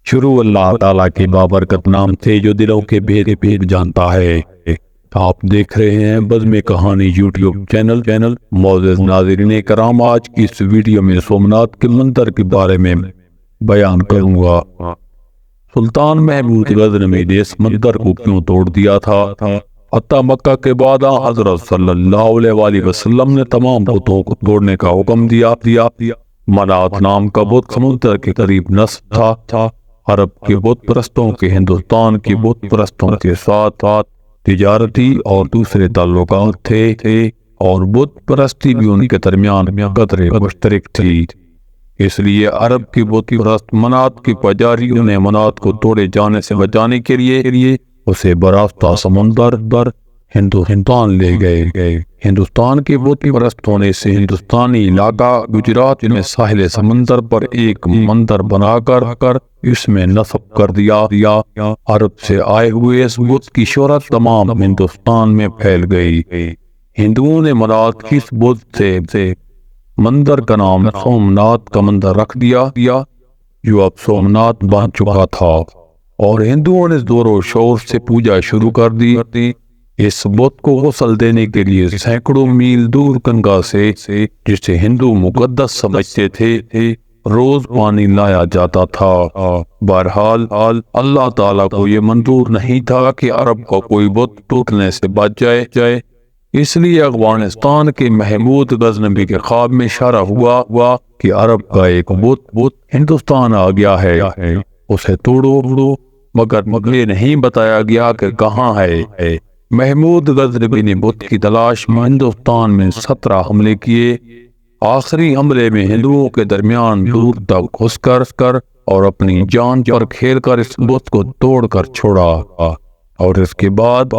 شروع اللہ تعالیٰ کے بابرکت نام سے جو دلوں کے بھید جانتا ہے۔ آپ دیکھ رہے ہیں بزم کہانی یوٹیوب چینل۔ معزز ناظرین کرام، آج کی اس ویڈیو میں سومناتھ کے منظر کے بارے میں بیان کروں گا۔ سلطان محمود غزنوی نے اس منظر کو کیوں توڑ دیا تھا؟ فتح مکہ کے بعد حضرت صلی اللہ علیہ وآلہ وسلم نے تمام بتوں کو توڑنے کا حکم دیا۔ منات نام کا بت سمندر کے قریب نصب تھا۔ عرب کے بت پرستوں کے ہندوستان کے بت پرستوں کے ساتھ تجارتی اور دوسرے تعلقات تھے، اور بت پرستی بھی ان کے درمیان قدرے مشترک تھی۔ اس لیے عرب کے بت پرست منات کے پجاریوں نے منات کو توڑے جانے سے بچانے کے لیے اسے براستہ سمندر ہندوستان لے گئے۔ ہندوستان کے بت پرستوں نے اسے ہندوستانی علاقہ گجرات میں ساحل سمندر پر ایک مندر بنا کر اس میں نصب کر دیا۔ عرب سے آئے ہوئے اس بت کی شہرت تمام ہندوستان میں پھیل گئی۔ ہندوؤں نے منات کی اس بت سے مندر کا نام سومناتھ کا مندر رکھ دیا، جو اب سومناتھ بن چکا تھا، اور ہندوؤں نے زور و شور سے پوجا شروع کر دی۔ اس بت کو غسل دینے کے لیے سینکڑوں میل دور گنگا سے، جسے ہندو مقدس سمجھتے تھے، روز پانی لایا جاتا تھا۔ بہرحال اللہ تعالیٰ کو یہ منظور نہیں تھا کہ عرب کا کوئی بت ٹوٹنے سے بچ جائے۔ اس لیے افغانستان کے محمود غزنوی کے خواب میں اشارہ ہوا کہ عرب کا ایک بت ہندوستان آ گیا ہے، اسے توڑو، مگر یہ نہیں بتایا گیا کہ کہاں ہے۔ محمود غزنوی نے بت کی تلاش میں ہندوستان میں 17 حملے کیے۔ آخری حملے میں ہندوؤں کے درمیان دور تک گھس کر اور اپنی جان پر کھیل کر اس بت کو توڑ کر چھوڑا، اور اس کے بعد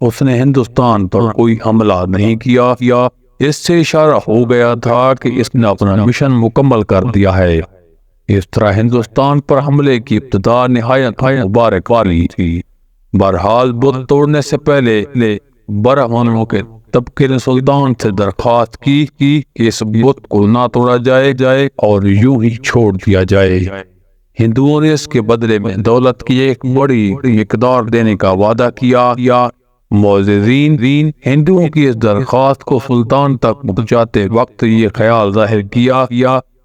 اس نے ہندوستان پر کوئی حملہ نہیں کیا۔ اس سے اشارہ ہو گیا تھا کہ اس نے اپنا مشن مکمل کر دیا ہے۔ اس طرح ہندوستان پر حملے کی ابتدا نہایت مبارک والی تھی۔ بہرحال بت توڑنے سے پہلے برہمنوں کے طبقے نے سلطان سے درخواست کی کہ اس بت کو نہ توڑا جائے اور یوں ہی چھوڑ دیا جائے۔ ہندوؤں نے اس کے بدلے میں دولت کی ایک بڑی مقدار دینے کا وعدہ کیا۔ معززین، ہندوؤں کی اس درخواست کو سلطان تک پہنچاتے وقت یہ خیال ظاہر کیا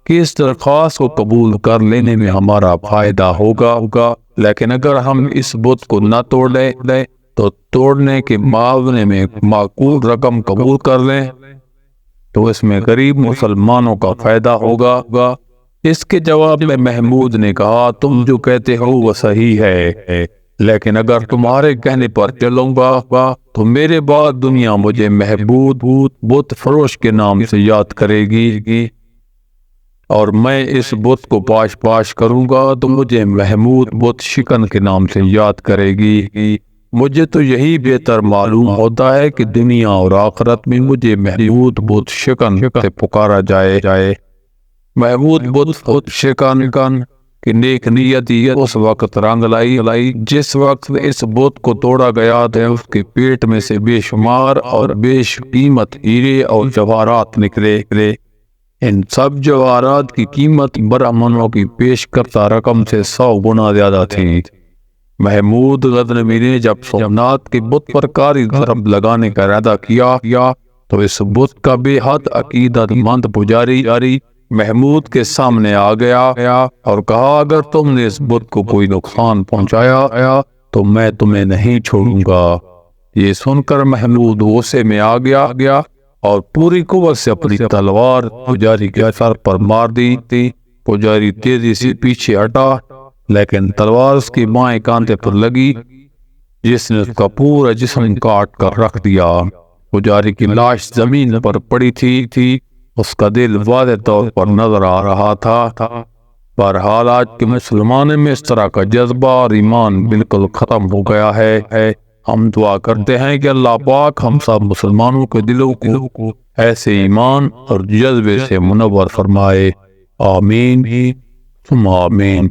کہ اس درخواست کو قبول کر لینے میں ہمارا فائدہ ہوگا، لیکن اگر ہم اس بت کو نہ توڑ لیں تو توڑنے کے معاوضے میں معقول رقم قبول کر لیں تو اس میں غریب مسلمانوں کا فائدہ ہوگا۔ اس کے جواب میں محمود نے کہا، تم جو کہتے ہو وہ صحیح ہے، لیکن اگر تمہارے کہنے پر چلوں گا تو میرے بعد دنیا مجھے محمود بت فروش کے نام سے یاد کرے گی، اور میں اس بت کو پاش کروں گا تو مجھے محمود بت شکن کے نام سے یاد کرے گی۔ مجھے تو یہی بہتر معلوم ہوتا ہے کہ دنیا اور آخرت میں مجھے محمود بت شکن سے پکارا جائے۔ محمود بت شکن کی نیک نیتی اس وقت رنگ لائی جس وقت اس بت کو توڑا گیا تھا۔ اس کے پیٹ میں سے بے شمار اور بے قیمت ہیرے اور جواہرات نکلے۔ ان سب جواہرات کی قیمت برہمنوں کی پیش کردہ رقم سے 100 گنا زیادہ تھی۔ محمود غزنوی نے جب سومناتھ کے بت پر کاری ضرب لگانے کا ارادہ کیا تو اس بت کا بے حد عقیدت مند پجاری محمود کے سامنے آ گیا اور کہا، اگر تم نے اس بت کو کوئی نقصان پہنچایا تو میں تمہیں نہیں چھوڑوں گا۔ یہ سن کر محمود غصے میں آ گیا اور پوری قوت سے اپنی تلوار پجاری کے سر پر مار دی۔ پجاری تیزی سے پیچھے ہٹا، لیکن تلوار اس کے بائیں کاندھے پر لگی، جس نے اس کا پورا جسم کاٹ کر رکھ دیا۔ پجاری کی لاش زمین پر پڑی تھی، اس کا دل واضح طور پر نظر آ رہا تھا۔ بہرحال آج کے مسلمانوں میں اس طرح کا جذبہ اور ایمان بالکل ختم ہو گیا ہے۔ ہم دعا کرتے ہیں کہ اللہ پاک ہم سب مسلمانوں کے دلوں کو ایسے ایمان اور جذبے سے منور فرمائے۔ آمین ثم آمین۔